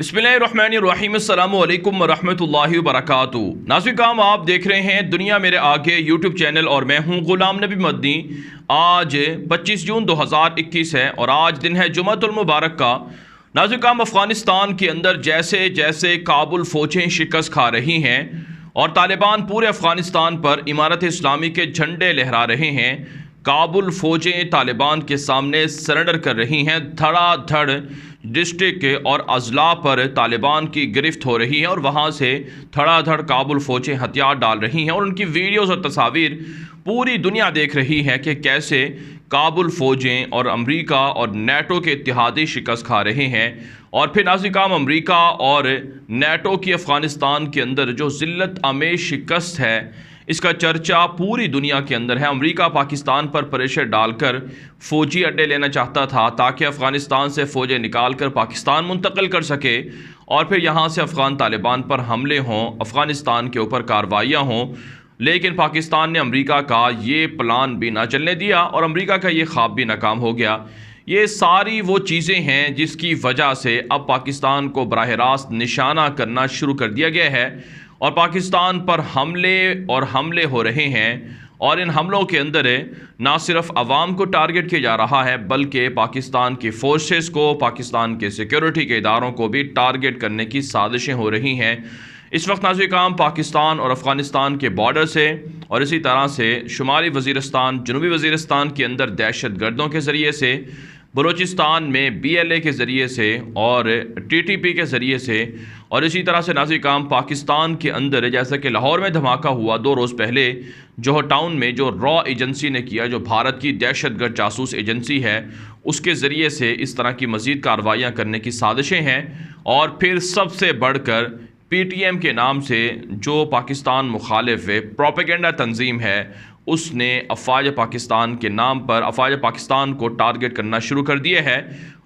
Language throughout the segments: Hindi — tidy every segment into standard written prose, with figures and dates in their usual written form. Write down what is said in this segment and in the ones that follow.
बिस्मिल्लाहिर्रहमानिर्रहीम अस्सलामु अलैकुम वरहमतुल्लाहि वबरकातुहू। नाज़रीन, आप देख रहे हैं दुनिया मेरे आगे यूट्यूब चैनल और मैं हूं गुलाम नबी मदनी। आज 25 जून 2021 है और आज दिन है जुमातुल मुबारक का। नाज़रीन, अफ़गानिस्तान के अंदर जैसे जैसे काबुल फ़ौजें शिकस्त खा रही हैं और तालिबान पूरे अफ़गानिस्तान पर इमारत इस्लामी के झंडे लहरा रहे हैं, काबुल फ़ौजें तालिबान के सामने सरेंडर कर रही हैं। धड़ाधड़ डिस्ट्रिक्ट और अजला पर तालिबान की गिरफ्त हो रही है और वहाँ से धड़ाधड़ काबुल फ़ौजें हथियार डाल रही हैं और उनकी वीडियोज़ और तस्वीर पूरी दुनिया देख रही है कि कैसे काबुल फ़ौजें और अमरीका और नेटो के इत्तेहादी शिकस्त खा रहे हैं। और फिर नाज़रीन, अमरीका और नेटो की अफ़गानिस्तान के अंदर जो ज़िल्लत आमेज़ शिकस्त है, इसका चर्चा पूरी दुनिया के अंदर है। अमेरिका पाकिस्तान पर प्रेशर डालकर फ़ौजी अड्डे लेना चाहता था ताकि अफ़गानिस्तान से फ़ौजें निकाल कर पाकिस्तान मुंतकिल कर सके और फिर यहाँ से अफ़गान तालिबान पर हमले हों, अफ़गानिस्तान के ऊपर कार्रवाइयाँ हों। लेकिन पाकिस्तान ने अमेरिका का ये प्लान भी ना चलने दिया और अमेरिका का ये ख्वाब भी नाकाम हो गया। ये सारी वो चीज़ें हैं जिसकी वजह से अब पाकिस्तान को बराह रास्त निशाना करना शुरू कर दिया गया है और पाकिस्तान पर हमले हो रहे हैं। और इन हमलों के अंदर ना सिर्फ अवाम को टारगेट किया जा रहा है बल्कि पाकिस्तान की फ़ोर्सेस को, पाकिस्तान के सिक्योरिटी के इदारों को भी टारगेट करने की साजिशें हो रही हैं। इस वक्त नाज़रीन, पाकिस्तान और अफ़गानिस्तान के बॉर्डर से और इसी तरह से शुमाली वज़ीरिस्तान, जनूबी वज़ीरिस्तान के अंदर दहशत गर्दों के ज़रिए से, बलूचिस्तान में BLA के ज़रिए से और TTP के ज़रिए से, और इसी तरह से नाज़रीन पाकिस्तान के अंदर जैसा कि लाहौर में धमाका हुआ 2 रोज़ पहले जोहर टाउन में, जो रॉ एजेंसी ने किया, जो भारत की दहशतगर्द जासूस एजेंसी है, उसके ज़रिए से इस तरह की मज़ीद कार्रवाइयाँ करने की साजिशें हैं। और फिर सबसे बढ़कर PTM के नाम से जो पाकिस्तान मुखालिफ प्रोपेगेंडा तंजीम है, उसने अफ़वाज पाकिस्तान के नाम पर अफ़वाज पाकिस्तान को टारगेट करना शुरू कर दिए है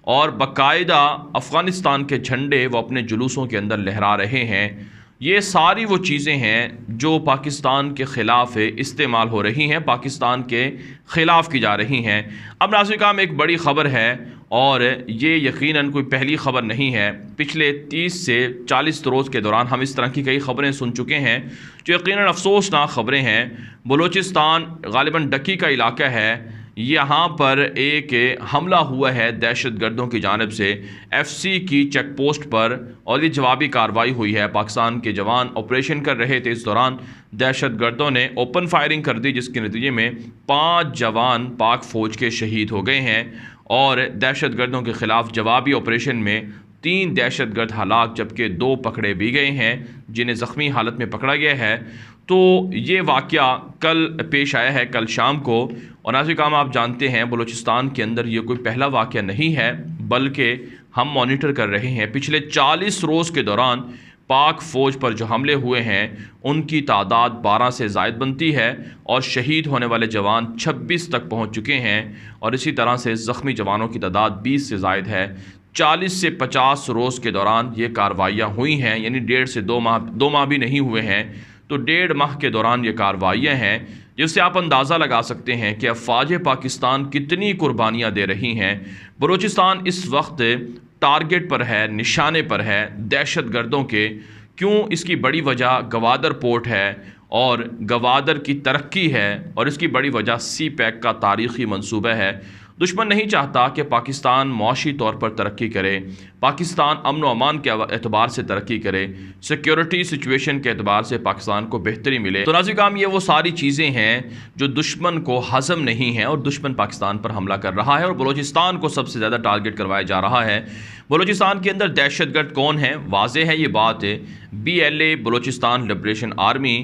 और बाकायदा अफ़गानिस्तान के झंडे वो अपने जुलूसों के अंदर लहरा रहे हैं। ये सारी वो चीज़ें हैं जो पाकिस्तान के ख़िलाफ़ इस्तेमाल हो रही हैं, पाकिस्तान के ख़िलाफ़ की जा रही हैं। अब नाज़रीन, एक बड़ी ख़बर है और ये यकीनन कोई पहली ख़बर नहीं है। पिछले 30 से 40 रोज़ के दौरान हम इस तरह की कई ख़बरें सुन चुके हैं जो यकीनन अफसोसनाक ख़बरें हैं। बलूचिस्तान गालिबन डक्की का इलाका है, यहाँ पर एक हमला हुआ है दहशत गर्दों की जानिब से FC की चेक पोस्ट पर और ये जवाबी कार्रवाई हुई है। पाकिस्तान के जवान ऑपरेशन कर रहे थे, इस दौरान दहशत गर्दों ने ओपन फायरिंग कर दी जिसके नतीजे में 5 जवान पाक फ़ौज के शहीद हो गए हैं और दहशत गर्दों के ख़िलाफ़ जवाबी ऑपरेशन में 3 दहशतगर्द हलाक जबकि 2 पकड़े भी गए हैं जिन्हें ज़ख्मी हालत में पकड़ा गया है। तो ये वाक़या कल पेश आया है, कल शाम को। और नाज़रीन, आप जानते हैं बलूचिस्तान के अंदर ये कोई पहला वाक़या नहीं है बल्कि हम मॉनिटर कर रहे हैं। पिछले 40 रोज़ के दौरान पाक फ़ौज पर जो हमले हुए हैं उनकी तादाद 12 से ज़ायद बनती है और शहीद होने वाले जवान 26 तक पहुँच चुके हैं और इसी तरह से ज़ख्मी जवानों की तादाद 20 से ज़ायद है। 40 से 50 रोज़ के दौरान ये कार्रवाइयाँ हुई हैं, यानी 1.5 से 2 माह भी नहीं हुए हैं, तो 1.5 माह के दौरान ये कार्रवाइयाँ हैं जिससे आप अंदाज़ा लगा सकते हैं कि अफ़वाज पाकिस्तान कितनी कुर्बानियाँ दे रही हैं। बलूचिस्तान इस वक्त टारगेट पर है, निशाने पर है दहशत गर्दों के। क्यों? इसकी बड़ी वजह गवादर पोर्ट है और गवादर की तरक्की है और इसकी बड़ी वजह CPEC का तारीख़ी मंसूबा है। दुश्मन नहीं चाहता कि पाकिस्तान मुआशी तौर पर तरक्की करे, पाकिस्तान अमन व अमान के एतबार से तरक्की करे, सिक्योरिटी सिचुएशन के एतबार से पाकिस्तान को बेहतरी मिले। तो नाज़रीन, ये वो सारी चीज़ें हैं जो दुश्मन को हज़म नहीं है और दुश्मन पाकिस्तान पर हमला कर रहा है और बलूचिस्तान को सबसे ज़्यादा टारगेट करवाया जा रहा है। बलूचिस्तान के अंदर दहशतगर्द कौन है? वाज़ेह है ये बात। BLA बलूचिस्तान लिबरेशन आर्मी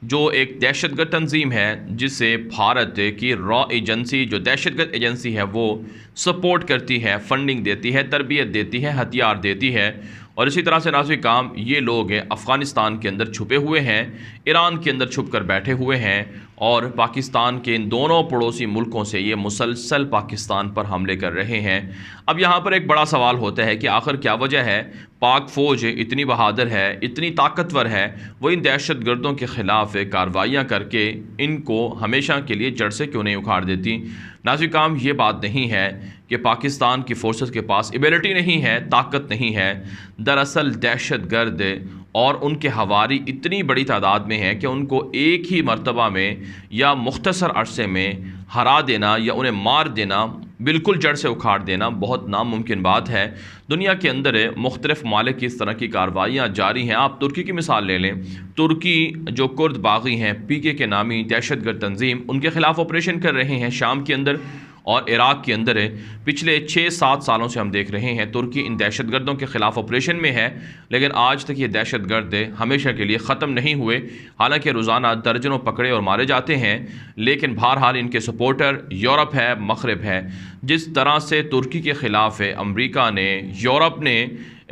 जो एक दहशतगर्द तंजीम है जिसे भारत की रॉ एजेंसी, जो दहशतगर्द एजेंसी है, वो सपोर्ट करती है, फंडिंग देती है, तरबियत देती है, हथियार देती है। और इसी तरह से नाज़रीन, ये लोग अफ़गानिस्तान के अंदर छुपे हुए हैं, ईरान के अंदर छुप कर बैठे हुए हैं और पाकिस्तान के इन दोनों पड़ोसी मुल्कों से ये मुसलसल पाकिस्तान पर हमले कर रहे हैं। अब यहाँ पर एक बड़ा सवाल होता है कि आखिर क्या वजह है, पाक फ़ौज इतनी बहादुर है, इतनी ताकतवर है, वो इन दहशत गर्दों के ख़िलाफ़ कार्रवाइयाँ करके इनको हमेशा के लिए जड़ से क्यों नहीं उखाड़ देती। नाज़रीन काम ये बात नहीं है कि पाकिस्तान की फ़ोर्सेस के पास एबिलिटी नहीं है, ताकत नहीं है। दरअसल दहशत गर्द और उनके हवारी इतनी बड़ी तादाद में है कि उनको एक ही मरतबा में या मुख्तसर अरसे में हरा देना या उन्हें मार देना, बिल्कुल जड़ से उखाड़ देना बहुत नामुमकिन बात है। दुनिया के अंदर मुख्तलिफ ममालिक की इस तरह की कार्रवाइयाँ जारी हैं। आप तुर्की की मिसाल ले लें। तुर्की जो कुर्द बागी हैं, PK के नामी दहशत गर्द तंजीम, उनके ख़िलाफ़ ऑपरेशन कर रहे हैं शाम के अंदर और इराक़ के अंदर। पिछले 6-7 सालों से हम देख रहे हैं तुर्की इन दहशत गर्दों के ख़िलाफ़ ऑपरेशन में है, लेकिन आज तक ये दहशत गर्द हमेशा के लिए ख़त्म नहीं हुए। हालांकि रोज़ाना दर्जनों पकड़े और मारे जाते हैं, लेकिन बहरहाल इनके सपोर्टर यूरोप है, मग़रिब है। जिस तरह से तुर्की के ख़िलाफ़ अमरीका ने, यूरोप ने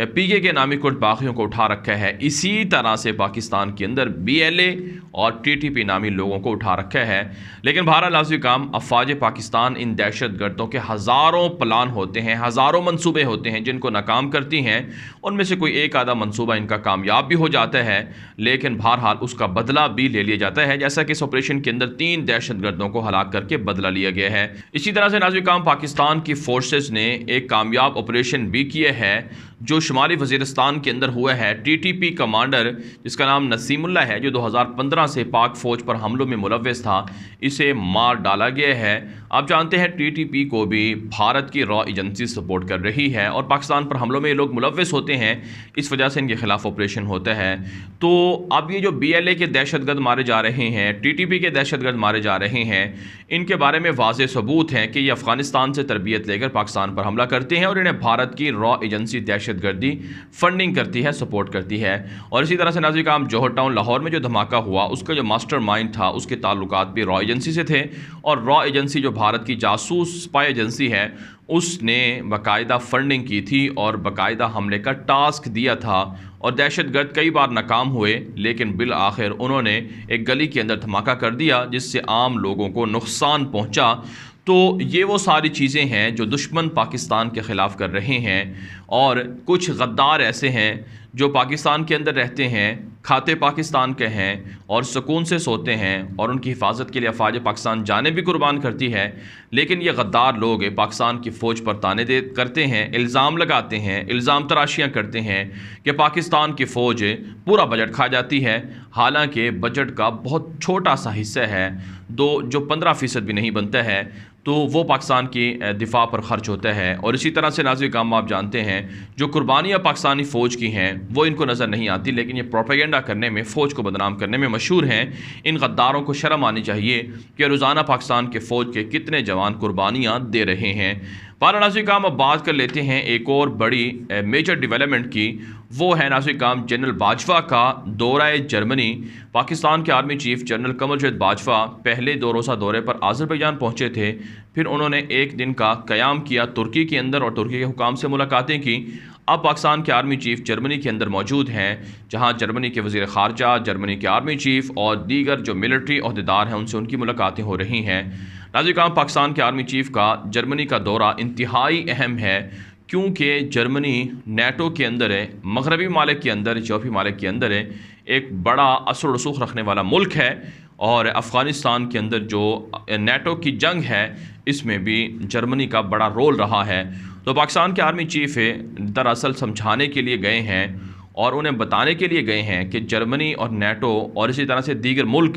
PK के नामी कुर्द बागियों को उठा रखा है, इसी तरह से पाकिस्तान के अंदर BLA और TTP नामी लोगों को उठा रखा है। लेकिन बहरहाल लाज़मी काम, अफ़वाज पाकिस्तान इन दहशत गर्दों के हज़ारों प्लान होते हैं, हज़ारों मंसूबे होते हैं जिनको नाकाम करती हैं। उनमें से कोई एक आधा मंसूबा इनका कामयाब भी हो जाता है, लेकिन बहरहाल उसका बदला भी ले लिया जाता है, जैसा कि इस ऑपरेशन के अंदर 3 दहशत गर्दों को हलाक करके बदला लिया गया है। इसी तरह से नाज़रीन काम, पाकिस्तान की फ़ोर्सेस ने एक कामयाब ऑपरेशन भी किया है जो शुमाली वज़ीरिस्तान के अंदर हुआ है। TTP कमांडर जिसका नाम नसीमुल्लाह है, जो 2015 से पाक फ़ौज पर हमलों में मुलव्वस था, इसे मार डाला गया है। आप जानते हैं TTP को भी भारत की रॉ एजेंसी सपोर्ट कर रही है और पाकिस्तान पर हमलों में ये लोग मुलव्वस होते हैं, इस वजह से इनके ख़िलाफ़ ऑपरेशन होता है। तो अब ये जो BLA के दहशतगर्द मारे जा रहे हैं, TTP के दहशतगर्द मारे जा रहे हैं, इनके बारे में वाज़ेह सबूत हैं कि ये अफ़गानिस्तान से तरबियत लेकर पाकिस्तान पर हमला करते हैं और इन्हें भारत की रॉ एजेंसी दहशतगर्दी फंडिंग करती है, सपोर्ट करती है। और इसी तरह से नाज़रीन काम, जौहर टाउन लाहौर में जो धमाका हुआ, उसका जो मास्टरमाइंड था, उसके ताल्लुकात भी रॉ एजेंसी से थे। और रॉ एजेंसी जो भारत की जासूस स्पाई एजेंसी है, उसने बाकायदा फंडिंग की थी और बाकायदा हमले का टास्क दिया था। और दहशतगर्द कई बार नाकाम हुए, लेकिन बिल आखिर उन्होंने एक गली के अंदर धमाका कर दिया जिससे आम लोगों को नुकसान पहुंचा। तो ये वो सारी चीज़ें हैं जो दुश्मन पाकिस्तान के ख़िलाफ़ कर रहे हैं। और कुछ गद्दार ऐसे हैं जो पाकिस्तान के अंदर रहते हैं, खाते पाकिस्तान के हैं और सुकून से सोते हैं, और उनकी हिफाजत के लिए अफ़वाज पाकिस्तान जाने भी कुर्बान करती है। लेकिन ये गद्दार लोग पाकिस्तान की फ़ौज पर ताने दे करते हैं, इल्ज़ाम लगाते हैं, इल्ज़ाम तराशियाँ करते हैं कि पाकिस्तान की फ़ौज पूरा बजट खा जाती है। हालांकि बजट का बहुत छोटा सा हिस्सा है, जो 15% भी नहीं बनता है, तो वो पाकिस्तान की दिफा पर ख़र्च होता है। और इसी तरह से नाज़रीन काम, आप जानते हैं जो कुर्बानियाँ पाकिस्तानी फ़ौज की हैं वो इनको नज़र नहीं आती, लेकिन ये प्रोपेगेंडा करने में, फ़ौज को बदनाम करने में मशहूर हैं। इन गद्दारों को शर्म आनी चाहिए कि रोज़ाना पाकिस्तान के फ़ौज के कितने जवान कुर्बानियाँ दे रहे हैं। बारह नाज़रीन काम, अब बात कर लेते हैं एक और बड़ी मेजर डेवलपमेंट की। वो है नाज़रीन काम, जनरल बाजवा का दौरा जर्मनी। पाकिस्तान के आर्मी चीफ जनरल कमरजाद बाजवा पहले 2 रोज़ा दौरे पर आज़रबैजान पहुँचे थे, फिर उन्होंने एक दिन का क़याम किया तुर्की के अंदर और तुर्की के हुकाम से मुलाकातें की। अब पाकिस्तान के आर्मी चीफ जर्मनी के अंदर मौजूद हैं, जहां जर्मनी के वज़ीर ख़ारजा, जर्मनी के आर्मी चीफ और दीगर जो मिलिट्री अहदेदार हैं उनसे उनकी मुलाकातें हो रही हैं। नाज़रीन काम, पाकिस्तान के आर्मी चीफ का जर्मनी का दौरा इंतहाई अहम है, क्योंकि जर्मनी NATO के अंदर है, मगरबी ममालिक के अंदर, यूरोपीय ममालिक के अंदर है, एक बड़ा असर रसूख रखने वाला मुल्क है। और अफ़गानिस्तान के अंदर जो NATO की जंग है, इसमें भी जर्मनी का बड़ा रोल रहा है। तो पाकिस्तान के आर्मी चीफ दरअसल समझाने के लिए गए हैं और उन्हें बताने के लिए गए हैं कि जर्मनी और NATO और इसी तरह से दीगर मुल्क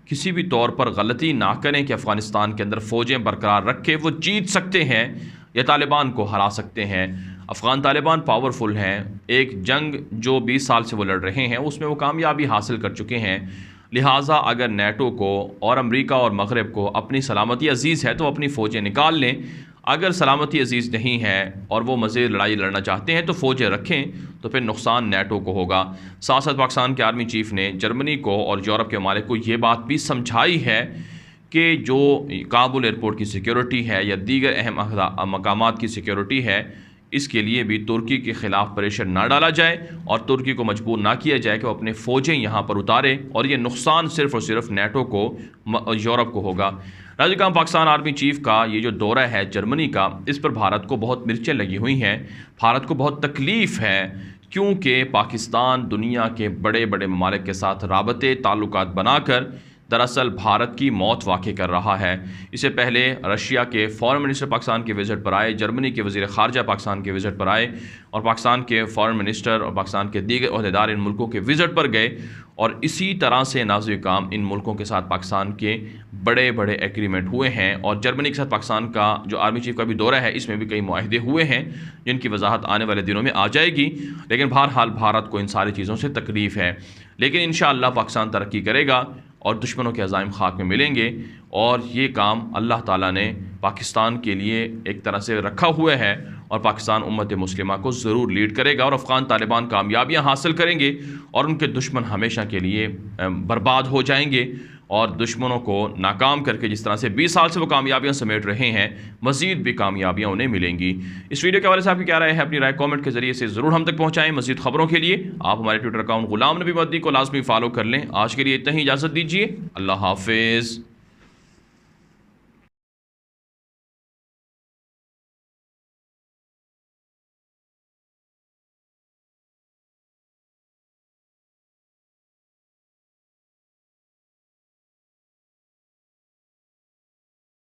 किसी भी तौर पर गलती ना करें कि अफ़गानिस्तान के अंदर फ़ौजें बरकरार रखें। वो जीत सकते हैं या तालिबान को हरा सकते हैं। अफ़गान तालिबान पावरफुल हैं, एक जंग जो 20 साल से वो लड़ रहे हैं उसमें वो कामयाबी हासिल कर चुके हैं। लिहाजा अगर NATO को और अमेरिका और मगरब को अपनी सलामती अजीज़ है तो अपनी फ़ौजें निकाल लें। अगर सलामती अजीज़ नहीं है और वो मज़ीद लड़ाई लड़ना चाहते हैं तो फ़ौजें रखें, तो फिर नुकसान NATO को होगा। साथ साथ पाकिस्तान के आर्मी चीफ ने जर्मनी को और यूरोप के ममालिक को ये बात भी समझाई है कि जो काबुल एयरपोर्ट की सिक्योरिटी है या दीगर अहम मकामात की सिक्योरिटी है, इसके लिए भी तुर्की के ख़िलाफ़ प्रेशर ना डाला जाए और तुर्की को मजबूर ना किया जाए कि वो अपने फ़ौजें यहाँ पर उतारे, और ये नुकसान सिर्फ़ और सिर्फ नेटो को, यूरोप को होगा। नाज़रीन, पाकिस्तान आर्मी चीफ़ का ये जो दौरा है जर्मनी का, इस पर भारत को बहुत मिर्चें लगी हुई हैं, भारत को बहुत तकलीफ़ है, क्योंकि पाकिस्तान दुनिया के बड़े बड़े ममालिक के साथ राबते ताल्लुकात बनाकर दरअसल भारत की मौत वाक़ई कर रहा है। इससे पहले रशिया के फ़ॉरेन मिनिस्टर पाकिस्तान के विज़िट पर आए, जर्मनी के वज़ीर ख़ारजा पाकिस्तान के विज़िट पर आए, और पाकिस्तान के फ़ॉरेन मिनिस्टर और पाकिस्तान के दीगर ओहदेदार इन मुल्कों के विज़िट पर गए, और इसी तरह से नाज़रीन काम इन मुल्कों के साथ पाकिस्तान के बड़े बड़े एग्रीमेंट हुए हैं, और जर्मनी के साथ पाकिस्तान का जो आर्मी चीफ़ का भी दौरा है, इसमें भी कई मुआहदे हुए हैं जिनकी वजाहत आने वाले दिनों में आ जाएगी। लेकिन बहरहाल भारत को इन सारी चीज़ों से तकलीफ़ है, लेकिन इंशाअल्लाह पाकिस्तान तरक्की करेगा और दुश्मनों के अज़ाइम खाक में मिलेंगे, और ये काम अल्लाह ताला ने पाकिस्तान के लिए एक तरह से रखा हुआ है, और पाकिस्तान उम्मत मुस्लिमा को ज़रूर लीड करेगा, और अफ़गान तालिबान कामयाबियाँ हासिल करेंगे, और उनके दुश्मन हमेशा के लिए बर्बाद हो जाएंगे, और दुश्मनों को नाकाम करके जिस तरह से 20 साल से वो कामयाबियाँ समेट रहे हैं, मज़ीद भी कामयाबियाँ उन्हें मिलेंगी। इस वीडियो के हवाले से आपकी क्या राय है? अपनी राय कमेंट के ज़रिए से ज़रूर हम तक पहुँचाएँ। मज़ीद ख़बरों के लिए आप हमारे ट्विटर अकाउंट गुलाम नबी मदनी को लाजमी फॉलो कर लें। आज के लिए इतना ही, इजाज़त दीजिए। अल्लाह हाफिज़।